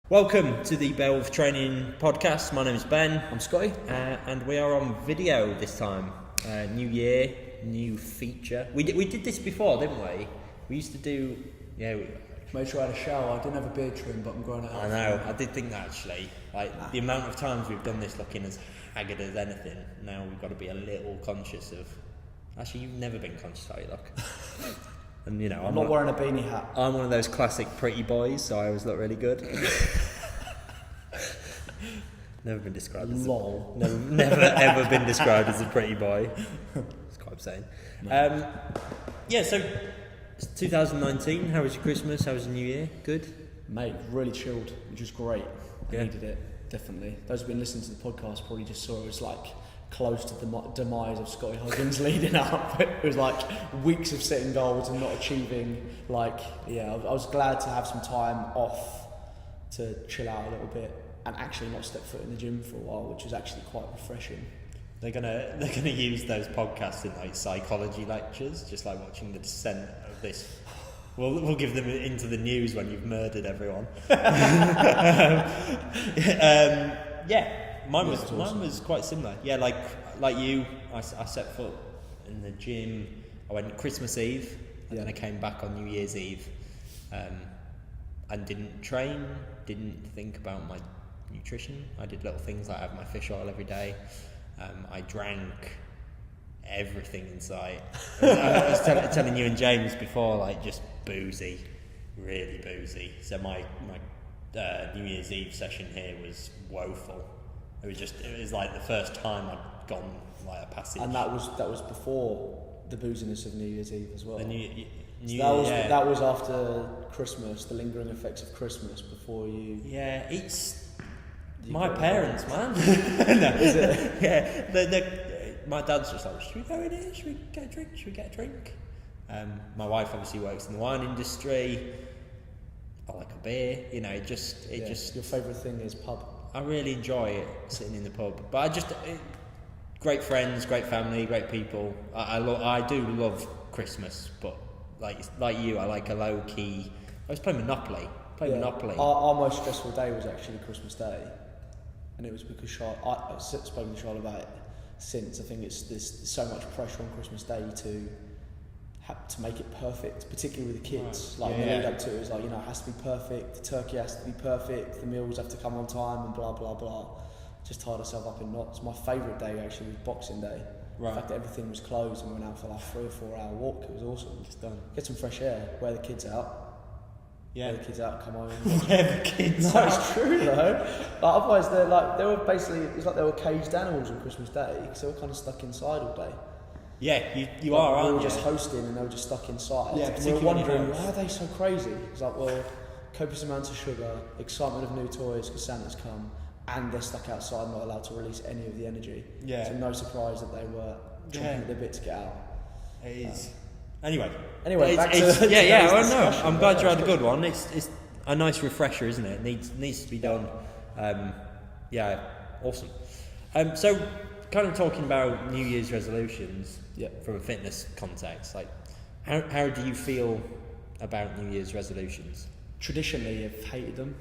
Welcome to the BearWolf Training Podcast. My name is Ben. I'm Scotty. And we are on video this time. New year, new feature. We did this before, didn't we? We used to do... Made sure I had a shower. I didn't have a beard trim, but I'm growing it out. I know, I did think that actually. The amount of times we've done this looking as haggard as anything, now we've got to be a little conscious of... Actually, you've never been conscious how you look. And you know, I'm not wearing a beanie hat. I'm one of those classic pretty boys, so I always look really good. Never been described as Lol. never ever been described as a pretty boy. That's quite upsetting. No. So it's 2019. How was your Christmas? How was your New Year? Good? Mate, really chilled, which was great. I Yeah. needed it, definitely. Those who've been listening to the podcast probably just saw it was like close to the demise of Scotty Huggins leading up. It was like weeks of setting goals and not achieving. I was glad to have some time off to chill out a little bit and actually not step foot in the gym for a while, which was actually quite refreshing. They're gonna use those podcasts in like psychology lectures, just like watching the descent of this. We'll give them into the news when you've murdered everyone. Mine was quite similar. Yeah, like you, I set foot in the gym. I went Christmas Eve, and then I came back on New Year's Eve, and didn't train, didn't think about my nutrition. I did little things like have my fish oil every day. I drank everything in sight. I was telling you and James before, like just boozy, really boozy. So my New Year's Eve session here was woeful. It was like the first time I'd gone like a passage. And that was before the booziness of New Year's Eve as well. That was after Christmas, the lingering effects of Christmas before you. Yeah, it's my parents, man. No, is it? Yeah, my dad's just like, should we go in here? Should we get a drink? Should we get a drink? My wife obviously works in the wine industry. I like a beer. You know, just Your favourite thing is pub. I really enjoy it, sitting in the pub. But great friends, great family, great people. I do love Christmas, but like you, I like a low key. I was playing Monopoly. Monopoly. Our most stressful day was actually Christmas Day, and it was because I've spoken to Charlotte about it since. I think there's so much pressure on Christmas Day to make it perfect, particularly with the kids. The lead up to it was like, it has to be perfect, the turkey has to be perfect, the meals have to come on time, and blah blah blah. Just tied ourselves up in knots. My favourite day actually was Boxing Day. Right. The fact that everything was closed and we went out for like 3 or 4 hour walk, it was awesome. Just done. Get some fresh air, wear the kids out. Yeah. Wear the kids out, come home. Wear the kids No, out. it's true though. Otherwise they were basically, it's like they were caged animals on Christmas Day because they were kind of stuck inside all day. Yeah, you are, aren't you? We were just hosting and they were just stuck inside. Yeah, and we were particularly when you're wondering, home. why are they so crazy? It's like, well, copious amounts of sugar, excitement of new toys because Santa's come, and they're stuck outside, not allowed to release any of the energy. Yeah. So no surprise that they were chomping at their bit to get out. It is. Anyway, back to well, no, discussion. I'm glad you had a good one. It's a nice refresher, isn't it? It needs to be done. Awesome. So, kind of talking about New Year's resolutions from a fitness context, like how do you feel about New Year's resolutions? Traditionally, I've hated them.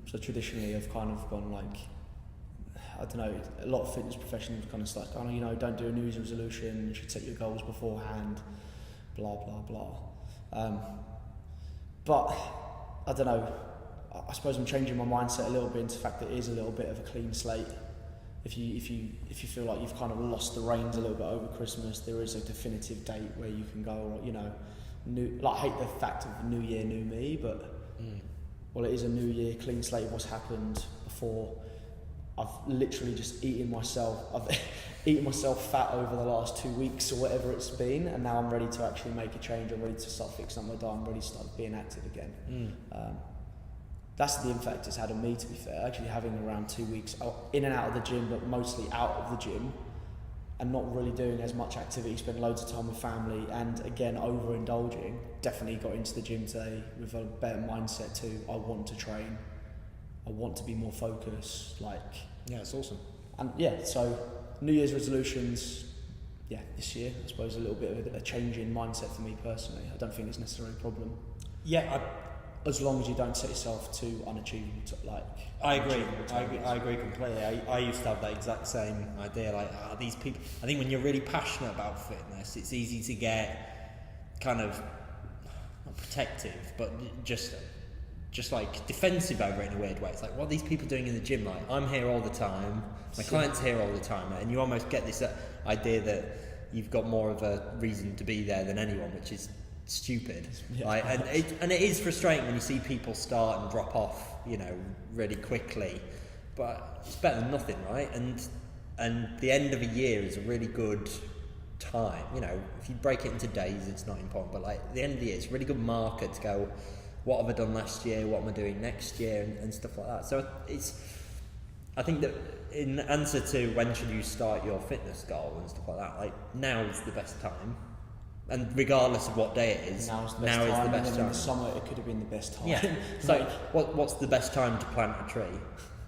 So traditionally, I've kind of gone like, I don't know, a lot of fitness professionals kind of like, don't do a New Year's resolution, you should set your goals beforehand, blah, blah, blah. But, I don't know, I suppose I'm changing my mindset a little bit into the fact that it is a little bit of a clean slate. If you feel like you've kind of lost the reins a little bit over Christmas, there is a definitive date where you can go, I hate the fact of New Year, New Me, but well, it is a new year, clean slate, what's happened before. I've literally just eaten myself fat over the last 2 weeks or whatever it's been, and now I'm ready to actually make a change. I'm ready to start fixing up my diet. I'm ready to start being active again. That's the impact it's had on me, to be fair. Actually having around 2 weeks in and out of the gym, but mostly out of the gym, and not really doing as much activity, spend loads of time with family, and again overindulging. Definitely got into the gym today with a better mindset too. I want to train, I want to be more focused, It's awesome. And so New Year's resolutions, this year I suppose a little bit of a change in mindset for me personally. I don't think it's necessarily a problem. as long as you don't set yourself too unachievable. I agree completely. I used to have that exact same idea. Like, these people. I think when you're really passionate about fitness, it's easy to get kind of not protective, but just like defensive over it in a weird way. It's like, what are these people doing in the gym? Like, I'm here all the time, my client's here all the time, and you almost get this idea that you've got more of a reason to be there than anyone, which is stupid. Yeah. Like, and it is frustrating when you see people start and drop off, really quickly. But it's better than nothing, right? And the end of a year is a really good time. If you break it into days, it's not important. But like the end of the year, it's a really good marker to go, what have I done last year? What am I doing next year? And stuff like that. So I think that in answer to when should you start your fitness goal and stuff like that, like now is the best time. And regardless of what day it is, now is the best time. In the summer, it could have been the best time. Yeah. It's like, what's the best time to plant a tree?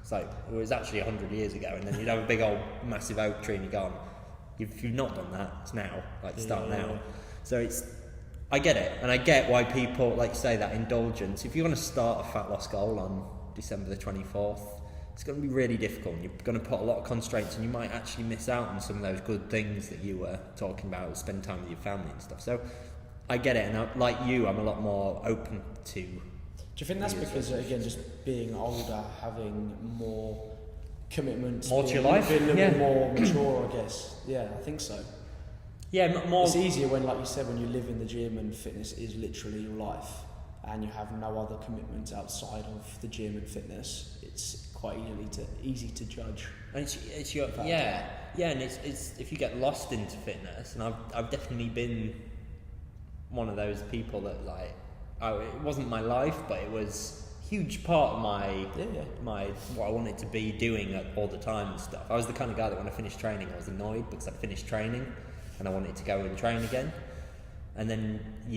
It's like, it was actually 100 years ago, and then you'd have a big old massive oak tree and you're gone. If you've not done that, it's now. Like, start now. So I get it, and I get why people, like you say, that indulgence. If you want to start a fat loss goal on December the 24th, it's going to be really difficult. You're going to put a lot of constraints, and you might actually miss out on some of those good things that you were talking about, spend time with your family and stuff. So I get it, and like you, I'm a lot more open to. Do you think that's because, again, just being older, having more commitments, more to your life, being a little bit more mature, I guess? Yeah, I think so. Yeah, more. It's easier when, like you said, when you live in the gym and fitness is literally your life, and you have no other commitments outside of the gym and fitness. It's quite easy to judge. And it's your and it's if you get lost into fitness, and I've definitely been one of those people that it wasn't my life, but it was a huge part of my what I wanted to be doing all the time and stuff. I was the kind of guy that when I finished training, I was annoyed because I finished training and I wanted to go and train again. And then as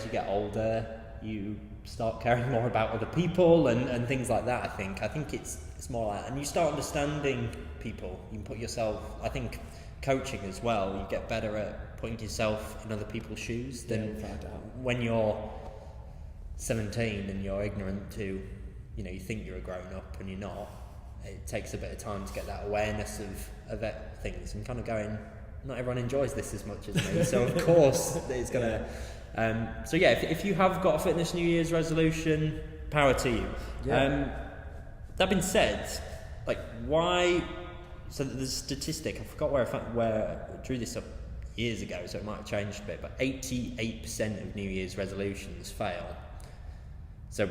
you get older, you start caring more about other people and things like that. I think it's more like, and you start understanding people. You can put yourself, I think coaching as well, you get better at putting yourself in other people's shoes than when you're 17 and you're ignorant to, you think you're a grown up and you're not. It takes a bit of time to get that awareness of things and kind of going, not everyone enjoys this as much as me, so of course it's gonna. If you have got a fitness New Year's resolution, power to you. Yeah. That being said, why? So there's a statistic. I forgot where I drew this up years ago, so it might have changed a bit. But 88% of New Year's resolutions fail. So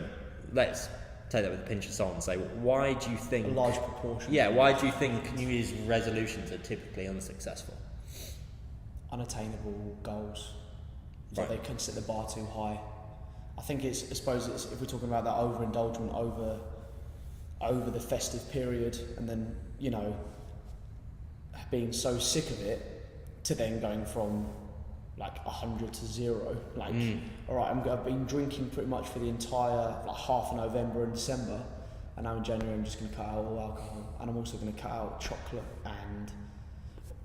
let's take that with a pinch of salt and say, why do you think a large proportion? Yeah, why do you think New Year's resolutions are typically unsuccessful? Unattainable goals. So Right. they can set the bar too high. I think I suppose if we're talking about that overindulgence over the festive period, and then being so sick of it to then going from 100 to 0. All right, I've been drinking pretty much for the entire half of November and December, and now in January I'm just going to cut out all alcohol, and I'm also going to cut out chocolate and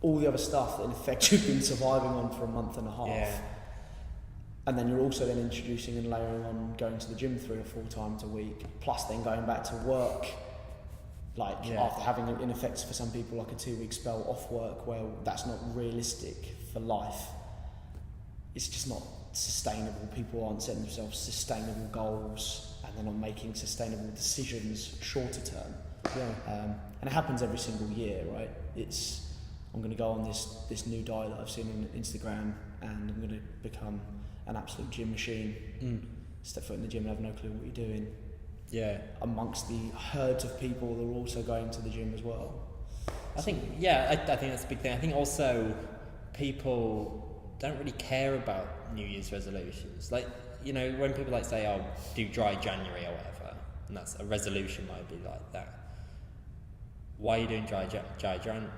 all the other stuff that in effect you've been surviving on for a month and a half. Yeah. And then you're also then introducing and layering on going to the gym 3 or 4 times a week, plus then going back to work, after having in effect for some people a 2-week spell off work. Well, that's not realistic for life. It's just not sustainable. People aren't setting themselves sustainable goals, and they're not making sustainable decisions shorter term. Yeah. And it happens every single year, right? I'm going to go on this new diet that I've seen on Instagram, and I'm going to become an absolute gym machine. Step foot in the gym and have no clue what you're doing. Yeah. Amongst the herds of people that are also going to the gym as well. I think that's a big thing. I think also people don't really care about New Year's resolutions. When people say, "Oh, do dry January" or whatever, and that's a resolution, might be like that. Why are you doing dry January?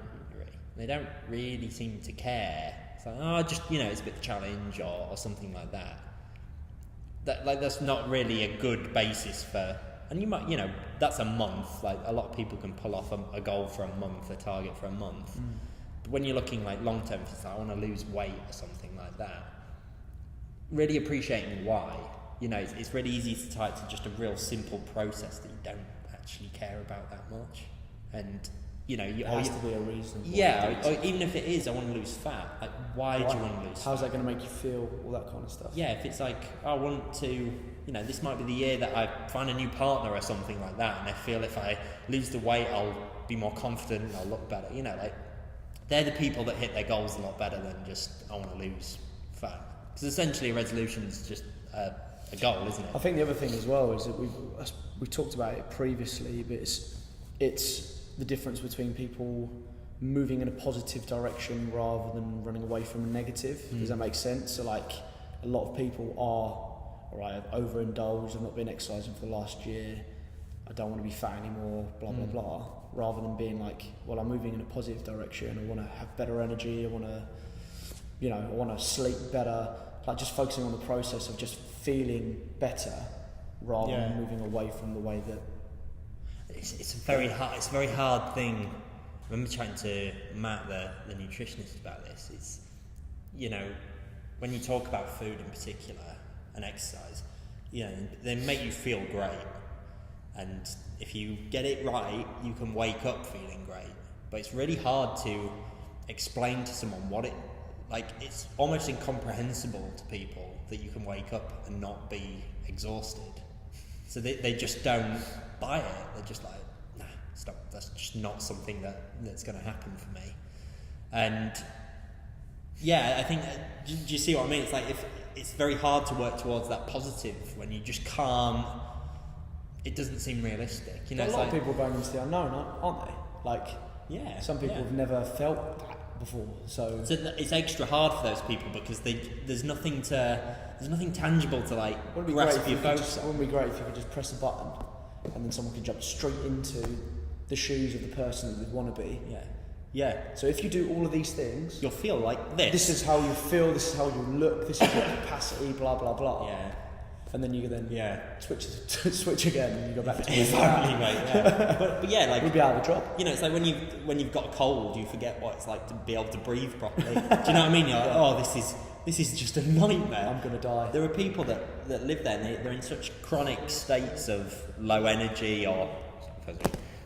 They don't really seem to care. It's just it's a bit of a challenge or something like that. That's not really a good basis for. And you might, that's a month. A lot of people can pull off a goal for a month, a target for a month. But when you're looking long term, if it's I want to lose weight or something like that, really appreciating why. You know, it's really easy to tie it to just a real simple process that you don't actually care about that much. And, you know, There has to be a reason. Yeah, or even if it is, I want to lose fat. Like, why do you want to lose fat? How's that going to make you feel? All that kind of stuff. Yeah, if it's like, I want to, you know, this might be the year that I find a new partner or something like that, and I feel if I lose the weight, I'll be more confident and I'll look better. You know, like, they're the people that hit their goals a lot better than just, I want to lose fat. Because essentially a resolution is just a goal, isn't it? I think the other thing as well is that we talked about it previously, but it's the difference between people moving in a positive direction rather than running away from a negative. Does that make sense? So like a lot of people are, all right, I've overindulged, I've not been exercising for the last year, I don't want to be fat anymore, blah, blah, blah. Rather than being like, well, I'm moving in a positive direction, I want to have better energy, I want to, you know, I want to sleep better. Like just focusing on the process of just feeling better rather than moving away from the way that. It's a very hard thing. I remember chatting to Matt, the nutritionist, about this. It's, you know, when you talk about food in particular and exercise, you know, they make you feel great. And if you get it right, you can wake up feeling great. But it's really hard to explain to someone what it, like, it's almost incomprehensible to people that you can wake up and not be exhausted. So they just don't buy it. They're just like, nah, stop. That's just not something that's going to happen for me. And yeah, I think, do you see what I mean? It's like, if it's very hard to work towards that positive when you just can't. It doesn't seem realistic. You know, a lot of people going into the unknown, aren't they? Like, yeah, some people have never felt that before. So it's extra hard for those people because there's nothing tangible to like grasp your focus on. Wouldn't it be great if you could just press a button and then someone could jump straight into the shoes of the person that they'd want to be? Yeah. So if you do all of these things, you'll feel like this. This is how you feel. This is how you look. This is your capacity. Blah blah blah. Yeah. And then you then switch again and you go back to exactly, mate. Yeah. But yeah, like you'll be out of a job. You know, it's like when you've got a cold, you forget what it's like to be able to breathe properly. Do you know what I mean? You're like, oh, this is just a nightmare. I'm gonna die. There are people that live there, and they're in such chronic states of low energy, or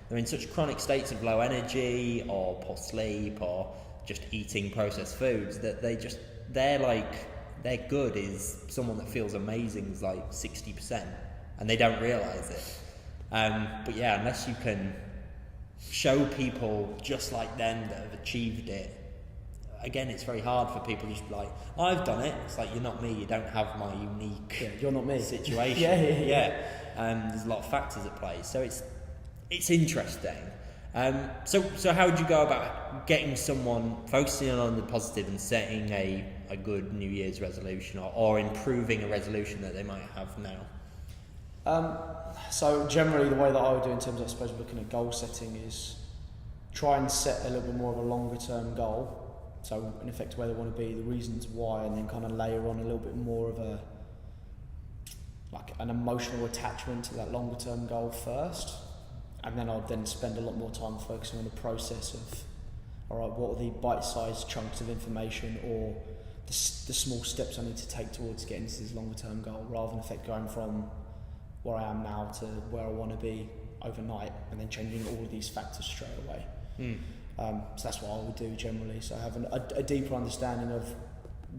they're in such chronic states of low energy, or poor sleep, or just eating processed foods that their good is someone that feels amazing is like 60%, and they don't realise it. But yeah, unless you can show people just like them that have achieved it, again, it's very hard for people to just be like, I've done it. It's like, you're not me, you don't have my unique you're not me situation. Yeah. There's a lot of factors at play, so it's interesting. So how would you go about getting someone focusing on the positive and setting a good New Year's resolution, or improving a resolution that they might have now? So generally the way that I would do in terms of, I suppose, looking at goal setting is try and set a little bit more of a longer term goal. So in effect where they want to be, the reasons why, and then kind of layer on a little bit more of an emotional attachment to that longer term goal first. And then I'll then spend a lot more time focusing on the process of, all right, what are the bite-sized chunks of information or the small steps I need to take towards getting to this longer-term goal, rather than in effect going from where I am now to where I want to be overnight and then changing all of these factors straight away. So that's what I would do generally. So have a deeper understanding of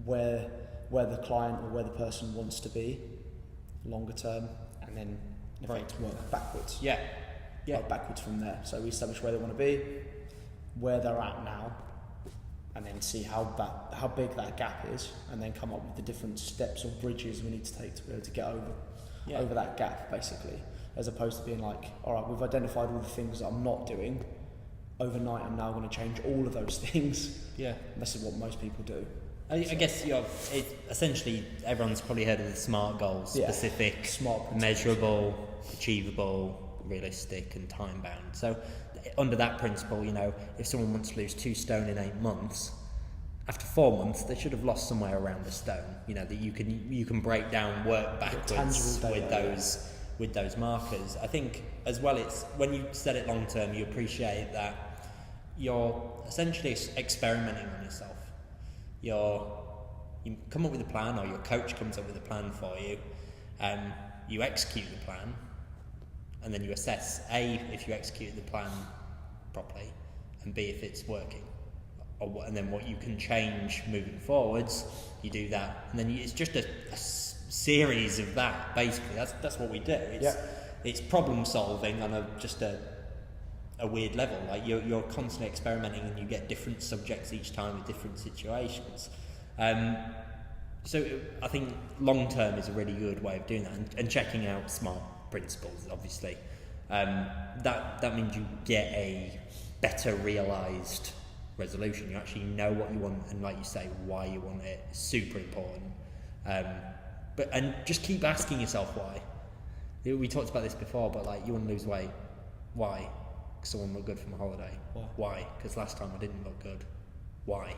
where the client or where the person wants to be longer term, and then in effect work backwards. Yeah. Work backwards from there. So we establish where they want to be, where they're at now, and then see how big that gap is, and then come up with the different steps or bridges we need to take to be able to get over that gap, basically, as opposed to being like, all right, we've identified all the things that I'm not doing. Overnight, I'm now going to change all of those things. Yeah, and this is what most people do. I guess essentially everyone's probably heard of the SMART goals: specific, smart, measurable, achievable, realistic, and time bound. So under that principle, you know, if someone wants to lose 2 stone in 8 months, after 4 months they should have lost somewhere around a stone. You know, that you can break down, work backwards with those markers. I think as well, it's when you set it long term, you appreciate that you're essentially experimenting on yourself. You come up with a plan, or your coach comes up with a plan for you, You execute the plan, and then you assess A, if you execute the plan properly, and B, if it's working, and then what you can change moving forwards. You do that, and then it's just a series of that. Basically, that's what we do. It's problem solving on just a weird level. Like you're constantly experimenting, and you get different subjects each time with different situations. So I think long term is a really good way of doing that, and checking out SMART principles. Obviously, that means you get a better realised resolution. You actually know what you want, and like you say, why you want it. It's super important. And just keep asking yourself why. We talked about this before, but like, you want to lose weight, why? Because someone looked good for my holiday. Why? Because last time I didn't look good. Why?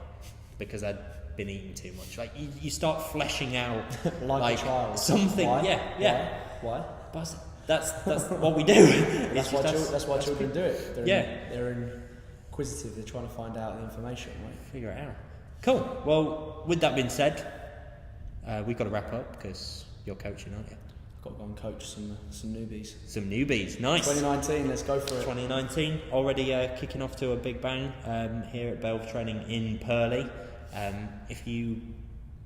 Because I'd been eating too much. Like you start fleshing out like a child. Something. Why? Why? But that's what we do. That's why children do it. They're inquisitive. They're trying to find out the information, right? Figure it out. Cool. Well, with that being said, we've got to wrap up because you're coaching, aren't you? I've got to go and coach some newbies. Some newbies, nice. 2019, let's go for it. 2019, already kicking off to a big bang here at BearWolf Training in Purley. If you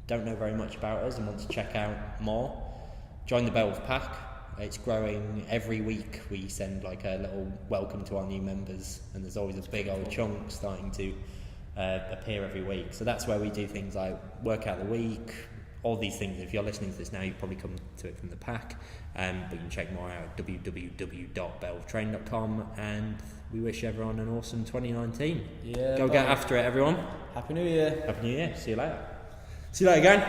don't know very much about us and want to check out more, join the BearWolf Pack. It's growing every week. We send like a little welcome to our new members, and there's always a big old chunk starting to appear every week. So that's where we do things like workout of the week, all these things. If you're listening to this now, you've probably come to it from the pack, but you can check more out at www.bearwolftrain.com, and we wish everyone an awesome 2019. Go get after it, everyone. Happy New Year. Happy New Year. See you later. See you later, gang.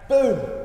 Boom.